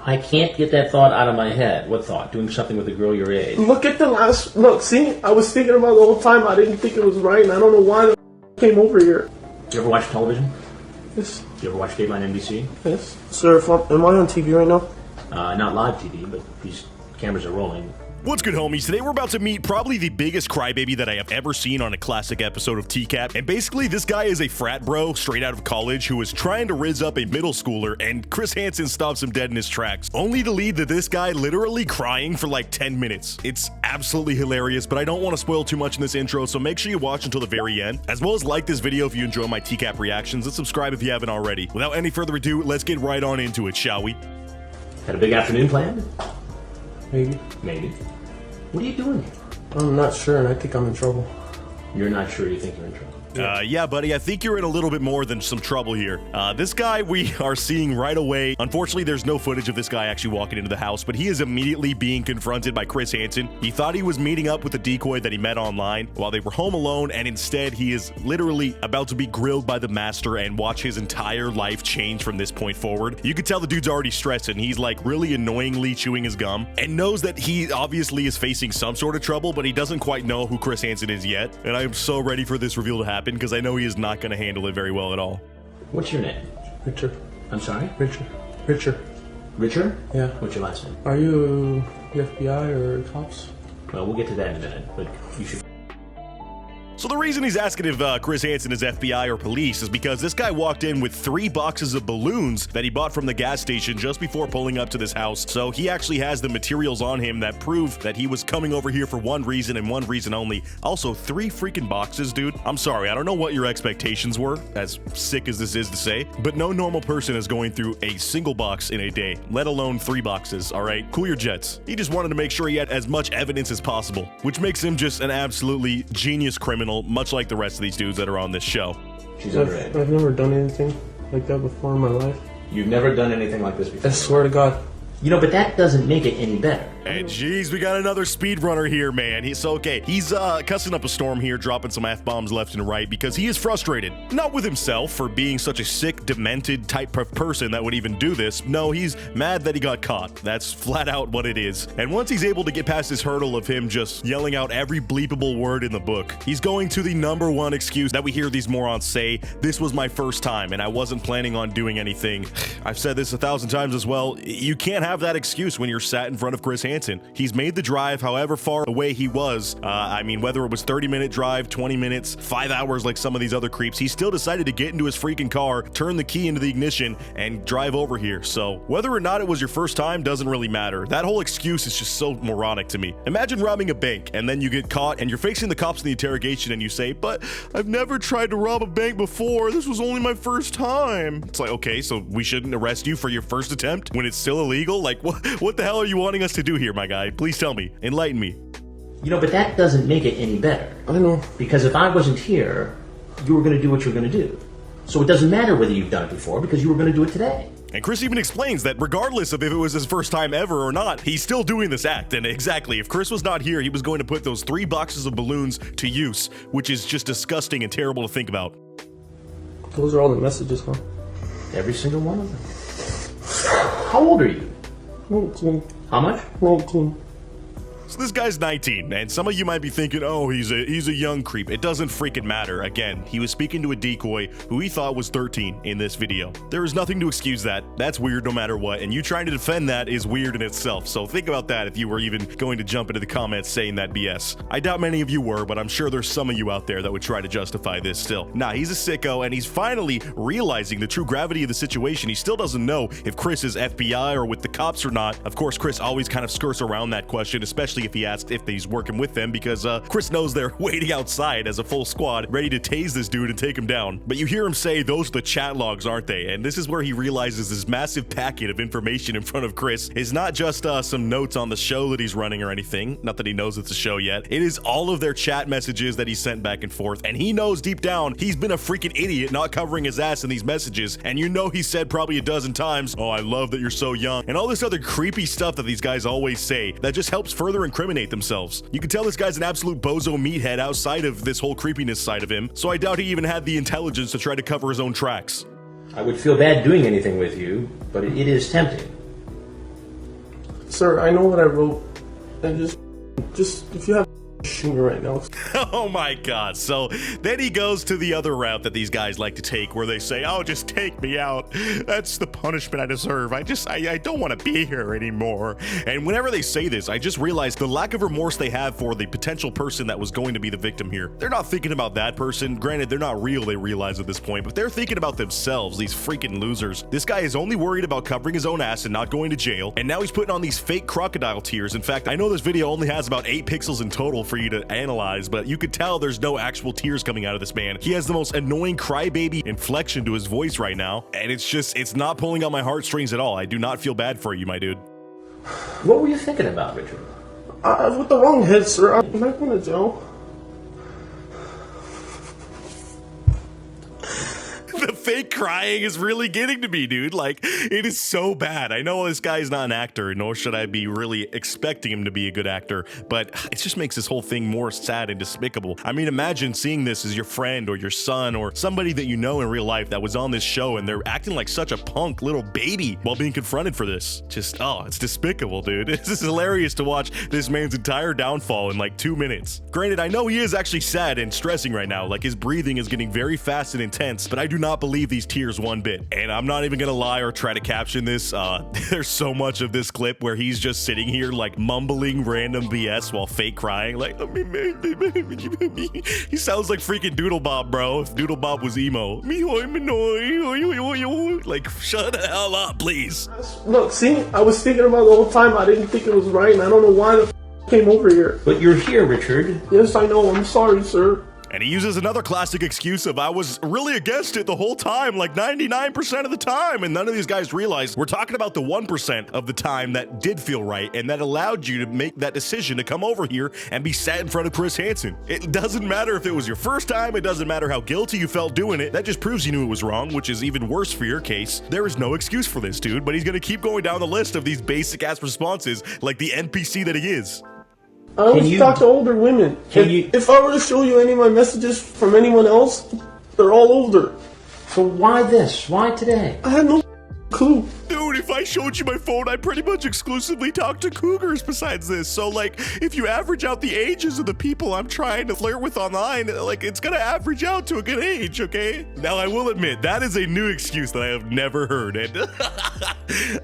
I can't get that thought out of my head. What thought? Doing something with a girl your age? Look at the last... Look, see? I was thinking about it the whole time. I didn't think it was right, and I don't know why the came over here. You ever watch television? Yes. You ever watch Dateline NBC? Yes. Sir, am I on TV right now? Not live TV, but these cameras are rolling. What's good, homies? Today we're about to meet probably the biggest crybaby that I have ever seen on a classic episode of TCAP. And basically, this guy is a frat bro straight out of college who is trying to rizz up a middle schooler, and Chris Hansen stops him dead in his tracks, only to lead to this guy literally crying for like 10 minutes. It's absolutely hilarious, but I don't want to spoil too much in this intro, so make sure you watch until the very end, as well as like this video if you enjoy my TCAP reactions, and subscribe if you haven't already. Without any further ado, let's get right on into it, shall we? Had a big afternoon planned? Maybe. Maybe. What are you doing here? I'm not sure, and I think I'm in trouble. You're not sure you think you're in trouble? Yeah, buddy, I think you're in a little bit more than some trouble here. This guy we are seeing right away. Unfortunately, there's no footage of this guy actually walking into the house, but he is immediately being confronted by Chris Hansen. He thought he was meeting up with a decoy that he met online while they were home alone, and instead he is literally about to be grilled by the master and watch his entire life change from this point forward. You can tell the dude's already stressed, and he's like really annoyingly chewing his gum and knows that he obviously is facing some sort of trouble, but he doesn't quite know who Chris Hansen is yet. And I am so ready for this reveal to happen, because I know he is not going to handle it very well at all. What's your name? Richard. I'm sorry? Richard. Richard. Richard? Yeah. What's your last name? Are you the FBI or cops? Well, we'll get to that in a minute, but you should... So the reason he's asking if Chris Hansen is FBI or police is because this guy walked in with 3 boxes of balloons that he bought from the gas station just before pulling up to this house. So he actually has the materials on him that prove that he was coming over here for one reason and one reason only. Also, 3 freaking boxes, dude. I'm sorry, I don't know what your expectations were, as sick as this is to say, but no normal person is going through a single box in a day, let alone 3 boxes, all right? Cool your jets. He just wanted to make sure he had as much evidence as possible, which makes him just an absolutely genius criminal, much like the rest of these dudes that are on this show. She's underage. I've never done anything like that before in my life. You've never done anything like this before? I swear to God. You know, but that doesn't make it any better. And geez, we got another speedrunner here, man. He's okay. He's cussing up a storm here, dropping some F-bombs left and right because he is frustrated. Not with himself for being such a sick, demented type of person that would even do this. No, he's mad that he got caught. That's flat out what it is. And once he's able to get past this hurdle of him just yelling out every bleepable word in the book, he's going to the #1 excuse that we hear these morons say: this was my first time and I wasn't planning on doing anything. I've said this 1,000 times as well. You can't have that excuse when you're sat in front of Chris Hansen. He's made the drive however far away he was. I mean, whether it was 30-minute drive, 20 minutes, 5 hours like some of these other creeps, he still decided to get into his freaking car, turn the key into the ignition, and drive over here. So whether or not it was your first time doesn't really matter. That whole excuse is just so moronic to me. Imagine robbing a bank and then you get caught and you're facing the cops in the interrogation and you say, but I've never tried to rob a bank before. This was only my first time. It's like, okay, so we shouldn't arrest you for your first attempt when it's still illegal? Like, what the hell are you wanting us to do here, my guy? Please tell me. Enlighten me. You know, but that doesn't make it any better. I know. Because if I wasn't here, you were going to do what you were going to do. So it doesn't matter whether you've done it before, because you were going to do it today. And Chris even explains that regardless of if it was his first time ever or not, he's still doing this act. And exactly, if Chris was not here, he was going to put those 3 boxes of balloons to use, which is just disgusting and terrible to think about. Those are all the messages, huh? Every single one of them. How old are you? 19. How much? 19. So this guy's 19, and some of you might be thinking, oh, he's a young creep. It doesn't freaking matter. Again, he was speaking to a decoy who he thought was 13 in this video. There is nothing to excuse that. That's weird no matter what, and you trying to defend that is weird in itself. So think about that if you were even going to jump into the comments saying that BS. I doubt many of you were, but I'm sure there's some of you out there that would try to justify this still. Nah, he's a sicko, and he's finally realizing the true gravity of the situation. He still doesn't know if Chris is FBI or with the cops or not. Of course, Chris always kind of skirts around that question, especially if he asked if he's working with them, because Chris knows they're waiting outside as a full squad ready to tase this dude and take him down. But you hear him say those are the chat logs, aren't they? And this is where he realizes this massive packet of information in front of Chris is not just some notes on the show that he's running or anything, not that he knows it's a show yet. It is all of their chat messages that he sent back and forth, and he knows deep down he's been a freaking idiot not covering his ass in these messages. And you know he said probably a dozen times, oh, I love that you're so young, and all this other creepy stuff that these guys always say that just helps further incriminate themselves. You can tell this guy's an absolute bozo meathead outside of this whole creepiness side of him, so I doubt he even had the intelligence to try to cover his own tracks. I would feel bad doing anything with you, but it is tempting. sir, I know what I wrote. And just if you have shoot me right now. Oh my god. So then he goes to the other route that these guys like to take, where they say, oh, just take me out. That's the punishment I deserve. I don't want to be here anymore. And whenever they say this, I just realize the lack of remorse they have for the potential person that was going to be the victim here. They're not thinking about that person. Granted, they're not real, they realize at this point, but they're thinking about themselves, these freaking losers. This guy is only worried about covering his own ass and not going to jail, and now he's putting on these fake crocodile tears. In fact, I know this video only has about 8 pixels in total for you to analyze, but you could tell there's no actual tears coming out of this man. He has the most annoying crybaby inflection to his voice right now, and it's not pulling out my heartstrings at all. I do not feel bad for you, my dude. What were you thinking about, Richard? With the wrong head, sir. I'm not going to jail. The fake crying is really getting to me, dude. Like, it is so bad. I know this guy's not an actor, nor should I be really expecting him to be a good actor, but it just makes this whole thing more sad and despicable. I mean, imagine seeing this as your friend or your son or somebody that you know in real life that was on this show, and they're acting like such a punk little baby while being confronted for this. Just, oh, it's despicable, dude. This is hilarious to watch this man's entire downfall in like 2 minutes. Granted, I know he is actually sad and stressing right now. Like, his breathing is getting very fast and intense, but I do not believe these tears one bit. And I'm not even gonna lie or try to caption this. There's so much of this clip where he's just sitting here like mumbling random BS while fake crying. Like, he sounds like freaking Doodle Bob, bro. If Doodle Bob was emo. Like, shut the hell up, please. Look, see, I was thinking about it the whole time. I didn't think it was right, and I don't know why the came over here. But you're here, Richard. Yes, I know. I'm sorry, sir. And he uses another classic excuse of, I was really against it the whole time, like 99% of the time. And none of these guys realize we're talking about the 1% of the time that did feel right and that allowed you to make that decision to come over here and be sat in front of Chris Hansen. It doesn't matter if it was your first time. It doesn't matter how guilty you felt doing it. That just proves you knew it was wrong, which is even worse for your case. There is no excuse for this, dude, but he's going to keep going down the list of these basic ass responses like the NPC that he is. I always talk to older women. If I were to show you any of my messages from anyone else, they're all older. So why this? Why today? I had no clue. Dude, if I showed you my phone, I pretty much exclusively talk to cougars besides this. So, like, if you average out the ages of the people I'm trying to flirt with online, like, it's gonna average out to a good age, okay? Now, I will admit, that is a new excuse that I have never heard, and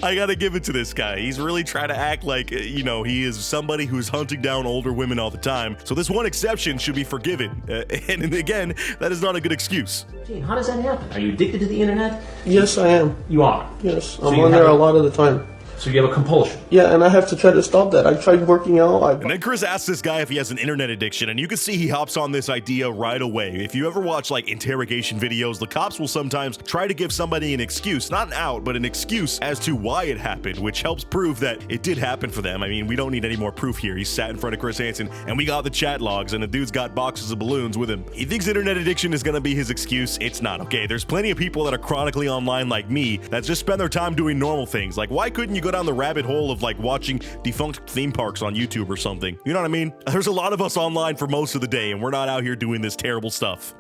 I gotta give it to this guy. He's really trying to act like, you know, he is somebody who's hunting down older women all the time. So this one exception should be forgiven. And again, that is not a good excuse. Gene, how does that happen? Are you addicted to the internet? Yes, I am. You are? Yes, I'm on there a lot of the time. So you have a compulsion? Yeah, and I have to try to stop that. I tried working out. And then Chris asks this guy if he has an internet addiction, and you can see he hops on this idea right away. If you ever watch like interrogation videos, the cops will sometimes try to give somebody an excuse, not an out, but an excuse as to why it happened, which helps prove that it did happen for them. I mean, we don't need any more proof here. He sat in front of Chris Hansen, and we got the chat logs, and the dude's got boxes of balloons with him. He thinks internet addiction is gonna be his excuse. It's not, okay? There's plenty of people that are chronically online like me that just spend their time doing normal things. Like, why couldn't you go down the rabbit hole of like watching defunct theme parks on YouTube or something? You know what I mean? There's a lot of us online for most of the day, and we're not out here doing this terrible stuff.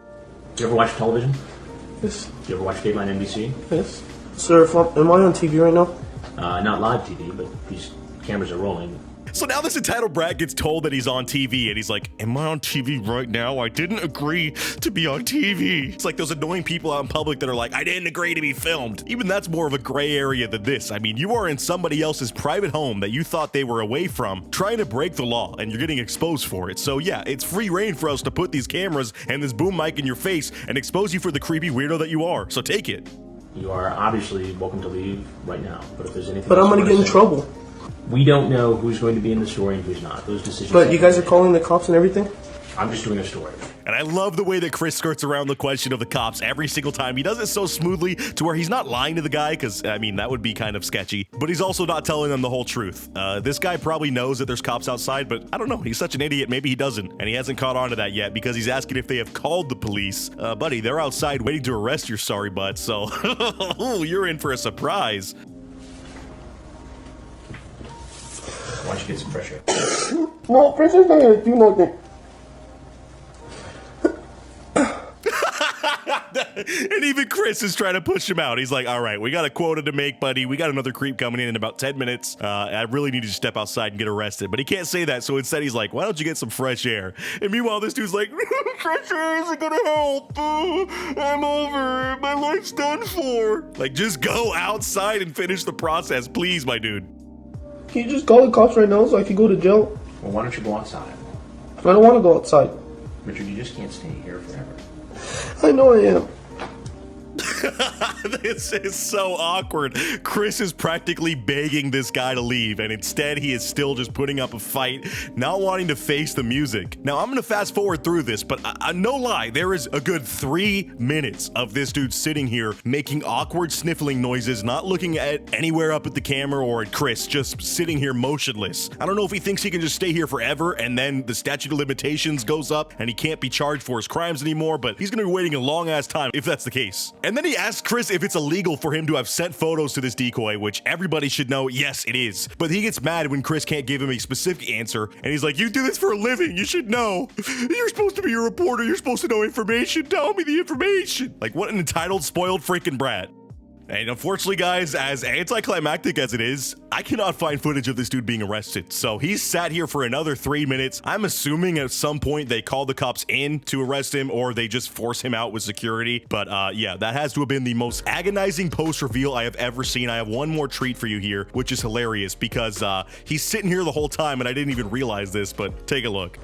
Do you ever watch television? Yes. Do you ever watch Dateline NBC? Yes. Sir, am I on TV right now? Not live TV, but these cameras are rolling. So now this entitled brat gets told that he's on TV, and he's like, am I on TV right now? I didn't agree to be on TV. It's like those annoying people out in public that are like, I didn't agree to be filmed. Even that's more of a gray area than this. I mean, you are in somebody else's private home that you thought they were away from, trying to break the law, and you're getting exposed for it. So yeah, it's free reign for us to put these cameras and this boom mic in your face and expose you for the creepy weirdo that you are. So take it. You are obviously welcome to leave right now, but if there's anything... But I'm gonna get in trouble. We don't know who's going to be in the story and who's not. Those decisions... But you guys are calling the cops and everything? I'm just doing a story. And I love the way that Chris skirts around the question of the cops every single time. He does it so smoothly to where he's not lying to the guy, because, I mean, that would be kind of sketchy. But he's also not telling them the whole truth. This guy probably knows that there's cops outside, but I don't know. He's such an idiot. Maybe he doesn't. And he hasn't caught on to that yet because he's asking if they have called the police. Buddy, they're outside waiting to arrest your sorry butt, so you're in for a surprise. Why don't you get some fresh air? No, fresh air's not gonna do nothing. And even Chris Chris is trying to push him out. He's like, all right, we got a quota to make, buddy. We got another creep coming in about 10 minutes. I really need you to step outside and get arrested. But he can't say that, so instead he's like, why don't you get some fresh air? And meanwhile, this dude's like, fresh air isn't gonna help. I'm over. My life's done for. Like, just go outside and finish the process, please, my dude. Can you just call the cops right now so I can go to jail? Well, why don't you go outside? I don't want to go outside. Richard, you just can't stay here forever. I know I am. This is so awkward. Chris is practically begging this guy to leave, and instead he is still just putting up a fight, not wanting to face the music. Now, I'm gonna fast forward through this, but no lie, there is a good 3 minutes of this dude sitting here making awkward sniffling noises, not looking at anywhere up at the camera or at Chris, just sitting here motionless. I don't know if he thinks he can just stay here forever and then the statute of limitations goes up and he can't be charged for his crimes anymore, but he's gonna be waiting a long ass time if that's the case. And then he asks Chris if it's illegal for him to have sent photos to this decoy, which everybody should know, yes, it is. But he gets mad when Chris can't give him a specific answer, and he's like, you do this for a living, you should know. You're supposed to be a reporter, you're supposed to know information, tell me the information. Like, what an entitled, spoiled freaking brat. And unfortunately, guys, as anticlimactic as it is, I cannot find footage of this dude being arrested. So he's sat here for another 3 minutes. I'm assuming at some point they call the cops in to arrest him or they just force him out with security. But yeah, that has to have been the most agonizing post reveal I have ever seen. I have one more treat for you here, which is hilarious because he's sitting here the whole time and I didn't even realize this, but take a look.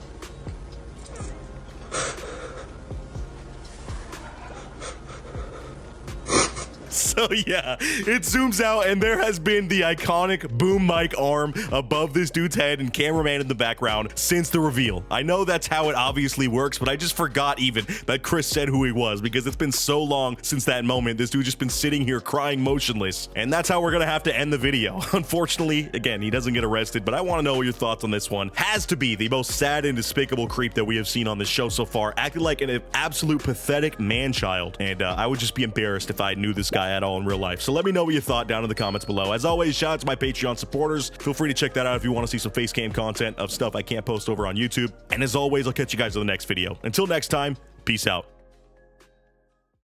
So yeah, it zooms out and there has been the iconic boom mic arm above this dude's head and cameraman in the background since the reveal. I know that's how it obviously works, but I just forgot even that Chris said who he was because it's been so long since that moment. This dude just been sitting here crying motionless, and that's how we're gonna have to end the video. Unfortunately, again, he doesn't get arrested, but I want to know your thoughts on this one. Has to be the most sad and despicable creep that we have seen on this show so far, acted like an absolute pathetic man-child, and I would just be embarrassed if I knew this guy at all in real life. So let me know what you thought down in the comments below. As always, shout out to my Patreon supporters. Feel free to check that out if you want to see some face cam content of stuff I can't post over on YouTube. And as always, I'll catch you guys in the next video. Until next time, peace out.